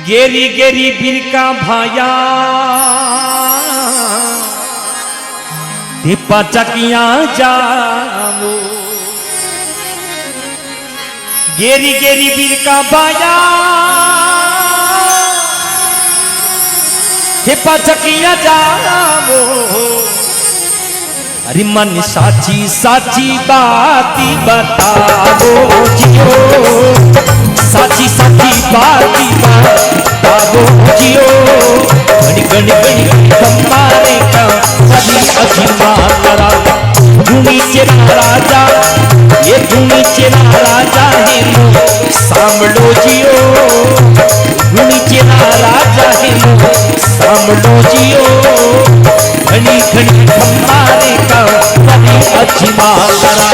गेरी गेरी बिरका भाया दीपा चकिया जाओ गेरी गेरी बिरका भाया दीपा चकिया जाओ अरे मन साची साची बाती बताओ जियो साची साची बाती बताओ जियो गणी गणी गणी तुम्हारे का सभी अजीमा करा भूमि चेरा राजा ये भूमि चेरा राजा है लो सामलो जियो भूमि चेरा राजा है लो सामलो जियो घनी घनी तुम्हारे का सभी अजीमा करा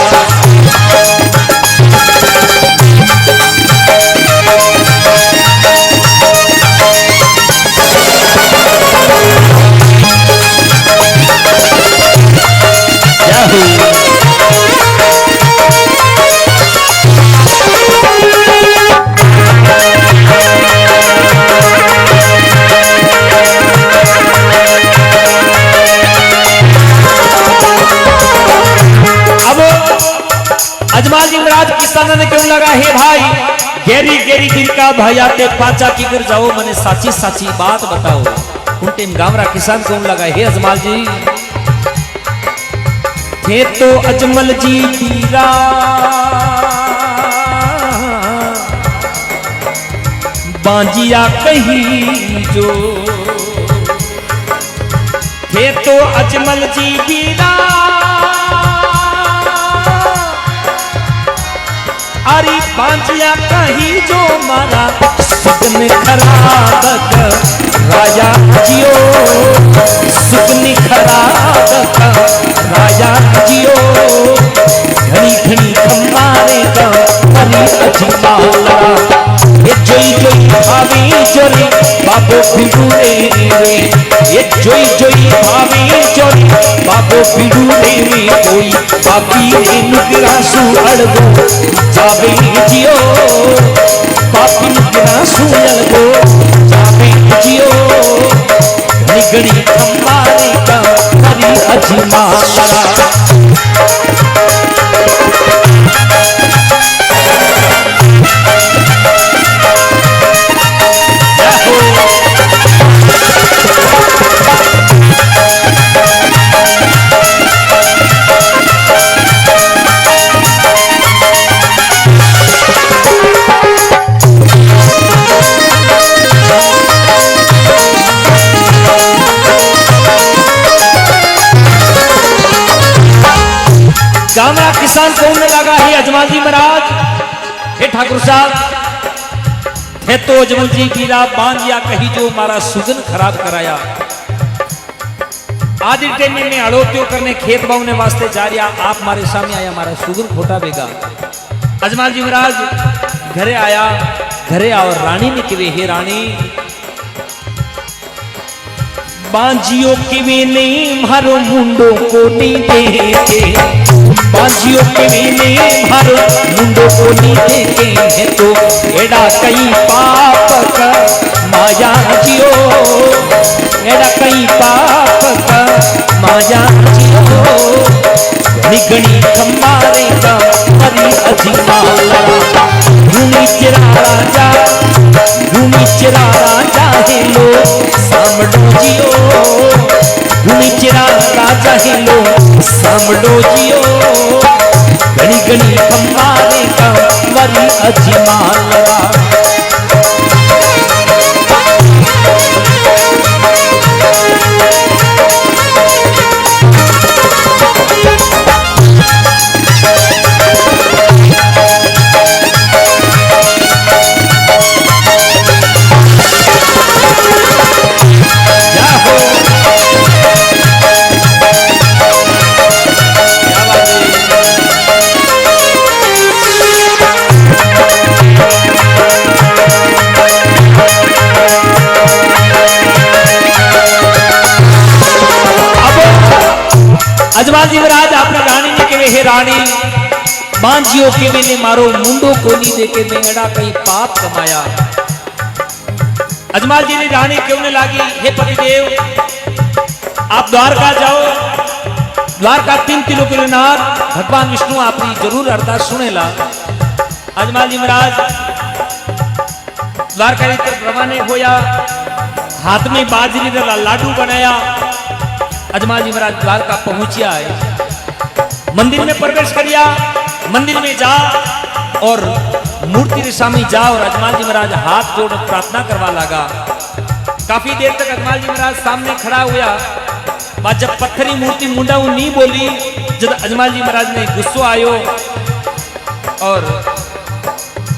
अजमाल जी महाराज किसान ने क्यों लगा है भाई गेरी गेरी गिरका भैया ते पाचा की गिर जाओ मने साची साची बात बताओ उनटे गावरा किसान क्यों लगा है अजमाल जी थे तो अजमल जी पीरा बांजिया कही जो थे तो अजमल जी पीरा अरे बांजिया कहीं जो मारा सुगन खराब राजा जियो सुगन खराब राजा जियो घनी घनी हमारे का हरी अजीमा लड़ा ये जोई जोई भाभी जोरी बाबू बिडूरे रे ये जोई जोई भाभी जोरी बाबू बिडूरे रे कोई बाबी रे नुकरासू अड़गो जावे जियो बाबी नुकरासू अड़गो जावे जियो घनी घनी हमारे का हरी अजीमा लड़ा गावरा किसान कौन लगा है अजमल जी महाराज हे ठाकुर साहब है तो अजमल जी की रात बांधिया कही जो हमारा सुगन खराब कराया आज टाइम में अड़ोत्यो करने खेत बावने वास्ते जा रहा आप हमारे सामने आया हमारा सुगन खोटा बेगा अजमल जी महाराज घरे आया घरे और रानी ने कहे हे रानी बांजियो के वेने मारो मुंडो को नहीं देते बांजियो के वेने मारो मुंडो को नहीं देते हैं तो एड़ा कई पाप का माया जियो एड़ा कई पाप का माया जियो घनी घनी हमारे का हरी अजीमा लड़ा भूमि चेरा राजा है लो सामडो जियो भूमि चेरा राजा है लो सामडो जियो घनी घनी हमारे का वरी अजीमा लड़ा अजमल जी महाराज आपने रानी ने कहे हे रानी बांझियो के मैंने मारो मुंडो को नहीं देके मैं एड़ा कहीं पाप कमाया अजमाल जी ने रानी क्यों ने लागी, हे पतिदेव आप द्वारका जाओ, द्वारका 3 किलोमीटर भगवान विष्णु आपकी जरूर अरदास सुनेला। अजमाल जी महाराज द्वारका की तरफ रवाने होया, हाथ में बाजरी का लाडू बनाया। अजमाल जी महाराज द्वारका पहुंचिया है, मंदिर में प्रवेश करिया, मंदिर में जा और मूर्ति के सामने जा और अजमाल जी महाराज हाथ जोड़ प्रार्थना करवा लगा। काफी देर तक अजमाल जी महाराज सामने खड़ा हुआ, बाद जब पत्थरी मूर्ति मुंडा नहीं बोली, जब अजमाल जी महाराज ने गुस्सो आयो और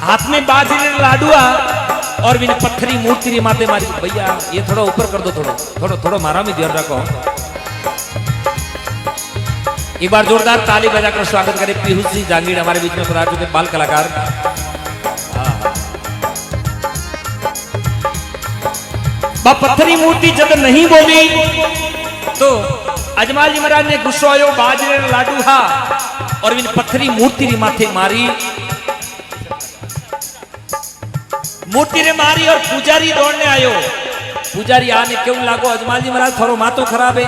हाथ में बाजरी लाडुआ और भी पत्थरी मूर्ति री माते मारी। भैया ये थोड़ा ऊपर कर दो, थोड़ा मारा में ध्यान रखो। एक बार जोरदार ताली बजाकर स्वागत करें पीयूष जी जांगीड़ हमारे बीच में पधार चुके बाल कलाकार। पत्थरी मूर्ति जब नहीं बोली तो अजमाल जी महाराज ने गुस्सो आयो, बाजरे लाडू हा और पत्थरी मूर्ति री माथे मारी, मूर्ति ने मारी और पुजारी दौड़ने आयो। पुजारी आने क्यों लागो, अजमाल जी महाराज थोड़ा मातो खराब है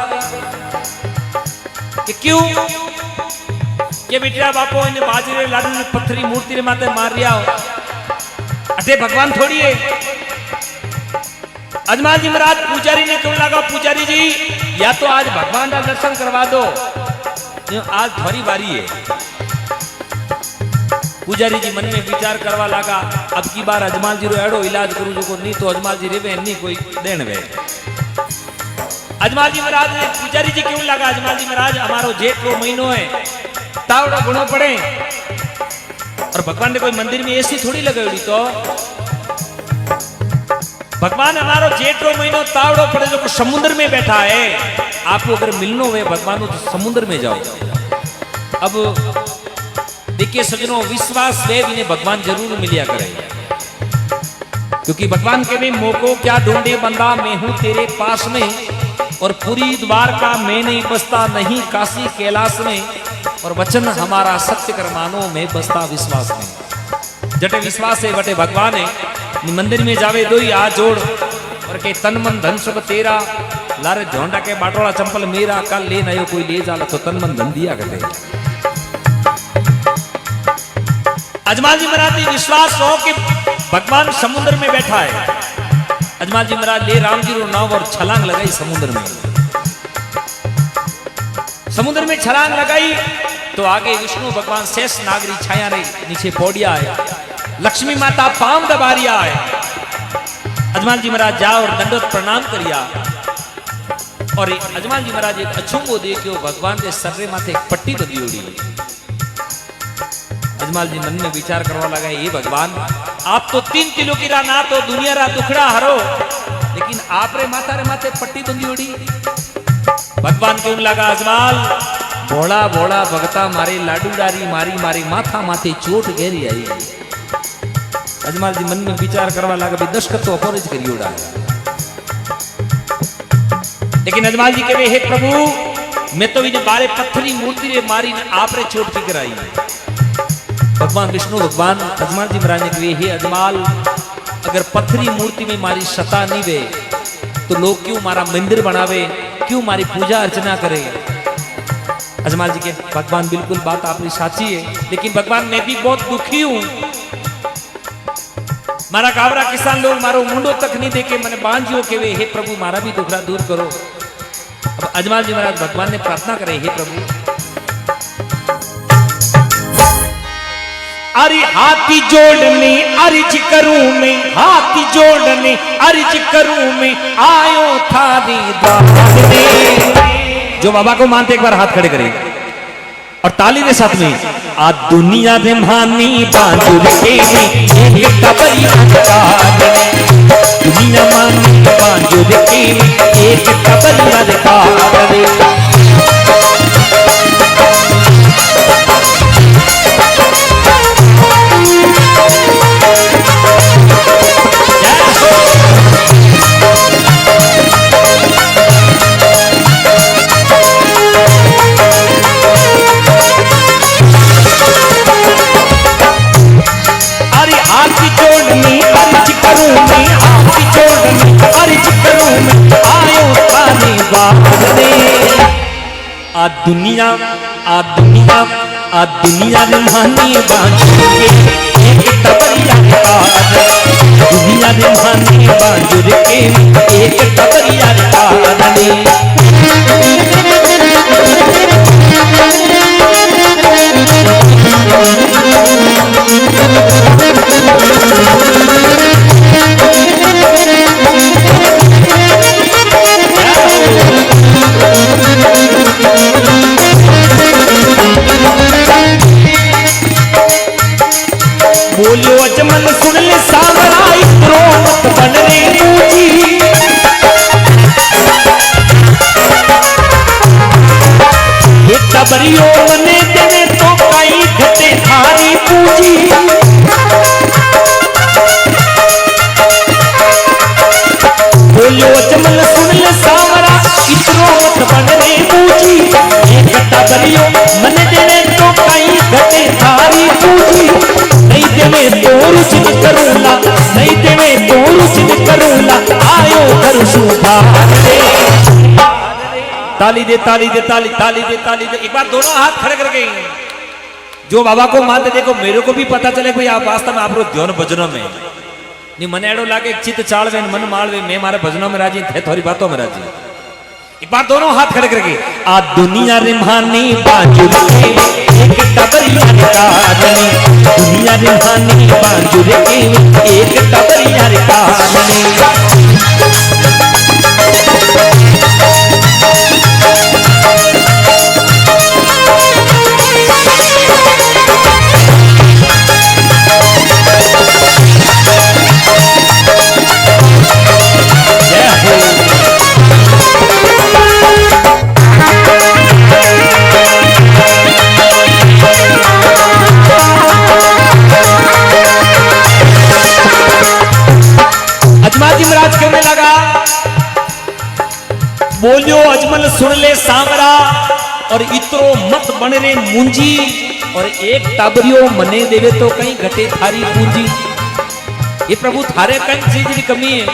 कि क्यों, ये बेटिया बापो इन्हें बाजरे लाडू ने पत्थरी मूर्ति रे माथे मार रिया हो, अटे भगवान थोड़ी है। अजमाल जी महाराज पुजारी ने क्यों लगा, पुजारी जी या तो आज भगवान का दर्शन करवा दो, आज थोड़ी बारी है। पुजारी जी मन में विचार करवा लगा, अब की बार अजमाल जी रो एड़ो इलाज करूं जो को नहीं तो अजमाल जी रेवे नहीं कोई देन वे। अजमाल जी महाराज ने पुजारी जी क्यों लगा, अजमाल जी महाराज हमारो जेठ रो महीनो है, तावड़ा गुणो पड़े और भगवान ने कोई मंदिर में ऐसी थोड़ी लगाई, तो भगवान हमारो जेठ रो महीनो तावड़ो पड़े जो समुद्र में बैठा है, आपको अगर मिलनो हुए भगवान को तो समुद्र में जाओ। अब देखिए सजनों, विश्वास वे इन्हें भगवान जरूर मिलिया करे, क्योंकि भगवान के भी मोको क्या ढूंढे बंदा, मैं हूं तेरे पास में और पूरी द्वारका में नहीं बसता, नहीं काशी कैलाश में, और वचन हमारा सत्य कर मानो मैं बसता विश्वास में। जटे विश्वास है बटे भगवान है, मंदिर में जावे दो ही हाथ जोड़ और के तन मन धन सब तेरा, लारे झोंडा के बाटोला चंपल मेरा, कल ले नयो कोई ले जाला तो तन मन धन दिया करते। अजमाल जी महाराज ने विश्वास हो कि भगवान समुद्र में बैठा है। अजमाल जी महाराज ले राम जी रो नाव और छलांग लगाई समुद्र में। समुद्र में छलांग लगाई तो आगे विष्णु भगवान शेष नागरी छाया ने नीचे पौड़िया है, लक्ष्मी माता पाम दबारिया है। अजमाल जी महाराज जाओ और दंडोत प्रणाम करिया और अजमाल जी महाराज एक अछूंगो देखियो, भगवान के सर्रे माथे एक पट्टी बंधी उड़ी। अजमाल जी मन में विचार करवा लगा, ये भगवान आप तो 3 किलो की ना तो दुनिया रा दुखड़ा हरो, लेकिन आप रे माथा रे माथे पट्टी बंधी उड़ी। भगवान क्यों लगा, अजमाल भोला भोला भगता मारे लाडू डारी मारी मारी माथा माथे चोट घेरी आई। अजमाल जी मन में विचार करवा लगा, भाई दशकत तो अपराध करी उड़ा। लेकिन अजमाल जी कहे, हे प्रभु मैं तो इन्हें बारे पत्थरी मूर्ति रे मारी आप रे चोट की कराई। भगवान विष्णु भगवान अजमाल जी महाराज ने कहे, हे अजमाल अगर पत्थरी मूर्ति में मारी सता नहीं वे तो लोग क्यों मारा मंदिर बनावे, क्यों मारी पूजा अर्चना करे। अजमाल जी के भगवान बिल्कुल बात आपकी साची है, लेकिन भगवान मैं भी बहुत दुखी हूं, मारा गावरा किसान लोग मारो मुंडो तक नहीं देखे मैंने बांझियो के वे, हे प्रभु मारा भी दुखड़ा दूर करो। अब अजमाल जी महाराज भगवान ने प्रार्थना करे, हे प्रभु अरे हाथी जोड़ने अर्ज करूं मैं, हाथी जोड़ने अर्ज करूं मैं, आयो थारी द्वार में। जो बाबा को मानते एक बार हाथ खड़े करें और ताली के साथ में, आ दुनिया में मानी बांजुर के एक कबरी अधकार, दुनिया मानी बांजुर के एक कबरी अधकार। हाथी जोड़नी अर्ज करूं मैं, हाथी जोड़नी आ दुनिया रिमानी बांजुर के एक टबरिया कादनी, दुनिया रिमानी बांजुर के एक टबरिया कादनी। बोलियो अजमल सुन ले सावरा इतरो मत बन रे पूजी, ये टबरियो मने देने तो कई घटे थारी पूजी। बोलियो अजमल सुन ले सावरा इतरो मत बन रे पूजी, ये टबरियो मने देने तो कई घटे थारी पूजी। नहीं देवे तो रुचिन करूला, नहीं देवे तो रुचिन करूला, आयो घर सुधार दे। ताली दे ताली दे ताली ताली दे ताली दे। एक बार दोनों हाथ खड़े करके जो बाबा को मानते देखो, मेरे को भी पता चले कोई आप वास्तव में आप ध्यान भजनों में नहीं मने एडो लागे चित चालवे मन मालवे, मैं मारे भजनों में राजी थे, थोड़ी बातों में राजी। एक बार दोनों हाथ खड़े करके आ दुनिया रिमानी बांजुर के एक टबरिया कादनी, दुनिया रिमानी बांजुर के एक टबरिया कादनी। बोलियो अजमल सुन ले सांवरा और इतरो मत बन रे मुंजी, और एक टाबरियो मने देवे तो कहीं घटे थारी पूंजी। ये प्रभु थारे कहीं चीज की कमी है,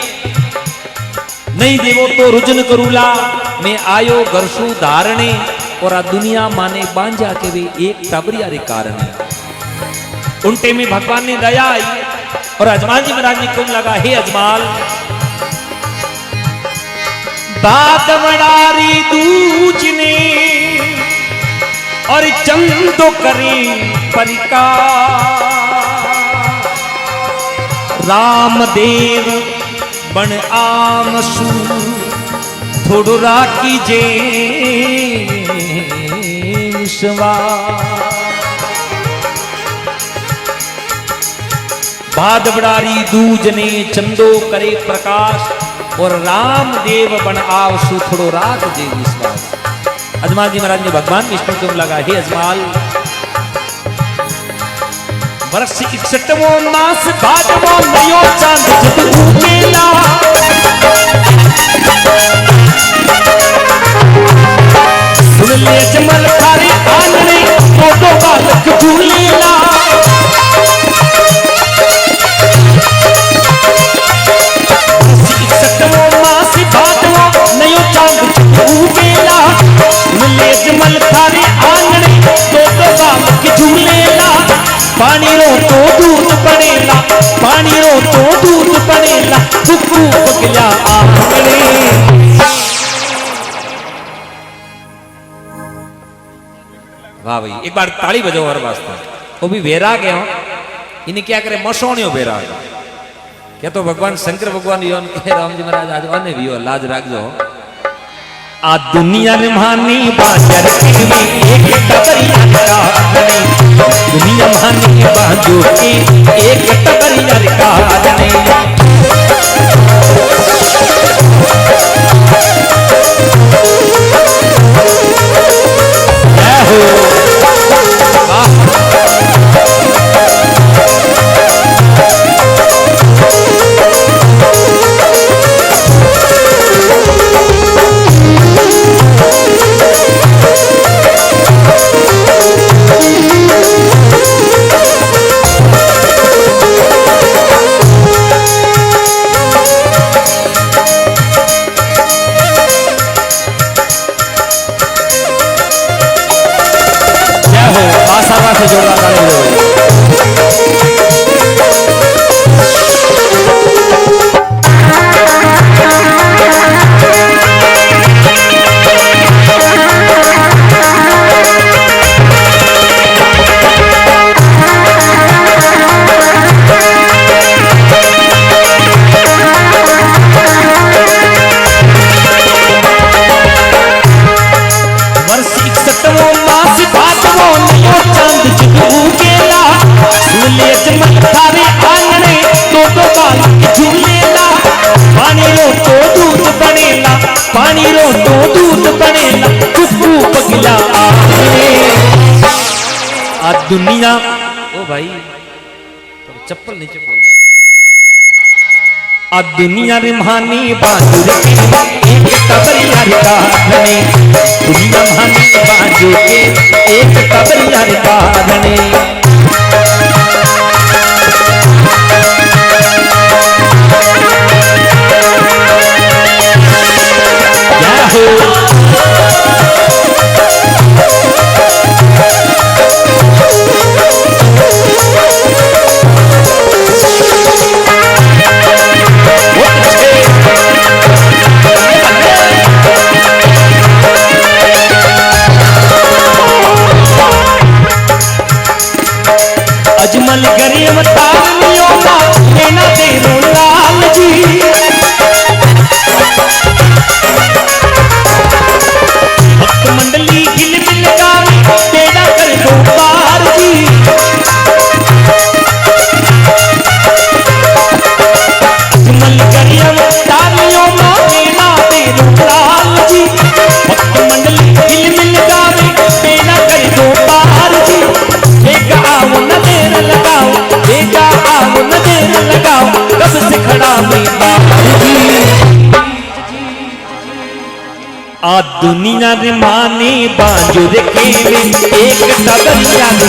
नहीं देवो तो रुजन करूला, मैं आयो गरसू धारणे, और आ दुनिया माने बांझा के वे एक टाबरिया रे कारण। उनटे में भगवान ने दया आई और अजमाल जी महाराज ने क्यों लगा, हे अजमाल बादमड़ारी दूजने और चंदो करें परिका, रामदेव बन आमसू थोड़ो राखी जे विश्वा। बादमड़ारी दूजने चंदो करे प्रकाश, और रामदेव बन आवसु थोड़ो रात जे विश्वास। अजमाल जी महाराज ने भगवान विष्णु को लगा, हे अजमाल वर्ष 61वां मास भादवो नयो चांद जब उगेला, सुन ले अजमल थारे आंगणे फोटो बालक झूलेला। नयो चांद उगेला, सुन ले अजमल थारे आंगणे दो बालक झूलेला। पानी रो तो दूध बनेला, पानी रो तो दूध बनेला, कुकू पगला आंगणे। वाह भाई, एक बार ताली बजाओ हर वास्ते। वो भी वेरा गया, इन्हें क्या करे मसोणियो वेरा क्या तो भगवान शंकर भगवान योन के राम जी महाराज आज आने भी हो लाज राख जो। आ दुनिया रिमानी बांजर के एक टबरिया कादनी, दुनिया रिमानी बांजुर के एक टबरिया कादनी। दुनिया ओ भाई तो चप्पल नीचे बोल दो। आ दुनिया रे मानी बाजू के एक कबरिया रे काढ़ने, दुनिया मानी बाजू के एक कबरिया रे काढ़ने। अजमल गरीब तारनियों का लेना देनो लाल जी, भक्त मंडली गिल मिल गावे तेरा कर दो पार जी। अजमल गरीब तारनियों का लेना देनो लाल जी, भक्त मंडली गिल मिल गावे तेरा कर दो पार जी। एक आओ न देर लगाओ, एक आओ न देर लगाओ, कब से खड़ा मैं बाबू जी। आ दुनिया रे माने बाजू रे केले एक कबरिया रे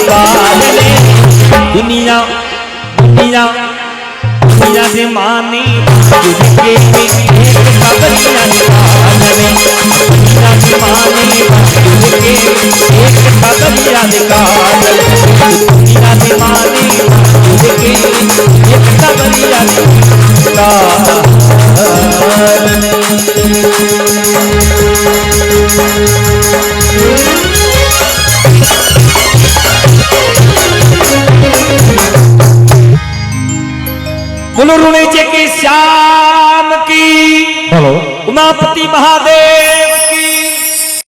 काढ़ने। दुनिया दुनिया दुनिया रे माने बाजू के एक कबरिया रे काढ़ने, दुनिया रे माने बाजू के एक कबरिया रे काढ़ने, दुनिया रे माने बाजू के एक कबरिया रे काढ़ने। बोलो रुणे के श्याम की, बोलो उमापति महादेव।